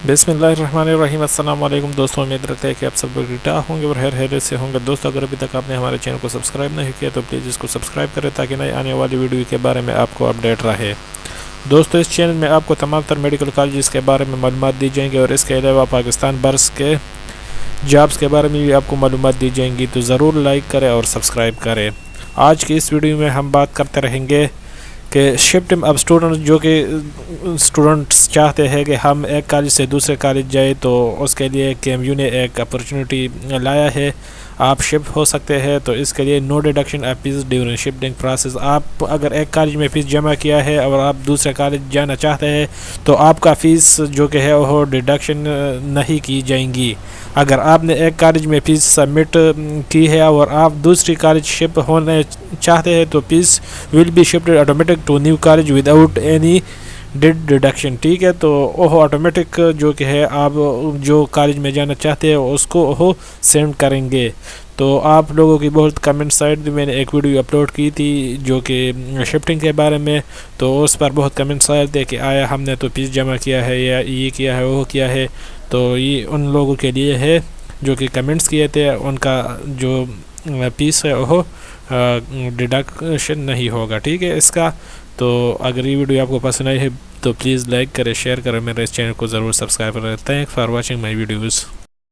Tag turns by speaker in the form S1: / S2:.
S1: बिस्मिल्लाहिर्रहमानिर्रहीम। अस्सलाम वालेकुम दोस्तों, उम्मीद रखते हैं कि आप सब लोग ठीक ठाक होंगे और खैरियत से होंगे। दोस्तों, अगर अभी तक आपने हमारे चैनल को सब्सक्राइब नहीं किया तो प्लीज़ इसको सब्सक्राइब करें ताकि नई आने वाली वीडियो के बारे में आपको अपडेट रहे। दोस्तों, इस चैनल में आपको तमाम तर मेडिकल कॉलेज के बारे में मालूमात दी जाएंगी और इसके अलावा पाकिस्तान बर्स के जॉब्स के बारे में भी आपको मालूमात दी जाएंगी, तो ज़रूर लाइक करें और सब्सक्राइब करें। आज की इस वीडियो में हम बात करते रहेंगे कि शिफ्ट अब स्टूडेंट्स चाहते हैं कि हम एक कॉलेज से दूसरे कॉलेज जाए, तो उसके लिए KMU ने एक अपॉर्चुनिटी लाया है। आप शिफ्ट हो सकते हैं, तो इसके लिए no deduction of fees during shifting process. आप अगर एक कॉलेज में फ़ीस जमा किया है और आप दूसरे कॉलेज जाना चाहते हैं तो आपका फ़ीस जो कि है वो डिडक्शन नहीं की जाएंगी। अगर आपने एक कॉलेज में फ़ीस सबमिट की है और आप दूसरी कॉलेज शिफ्ट होने चाहते हैं तो fees will be shifted automatic to new college without any deduction. ठीक है, तो वो ऑटोमेटिक जो कि है आप जो कॉलेज में जाना चाहते हैं उसको वो सेंड करेंगे। तो आप लोगों की बहुत कमेंट साइड मैंने एक वीडियो अपलोड की थी जो कि शिफ्टिंग के बारे में, तो उस पर बहुत कमेंट्स आए थे कि आया हमने तो फीस जमा किया है या ये किया है वो किया है। तो ये उन लोगों के लिए है जो कि कमेंट्स किए थे, उनका जो फीस है वो डिडक्शन नहीं होगा। ठीक है इसका। तो अगर ये वीडियो आपको पसंद आई है तो प्लीज़ लाइक करें, शेयर करें, मेरे इस चैनल को ज़रूर सब्सक्राइब करें। Thanks for watching my videos.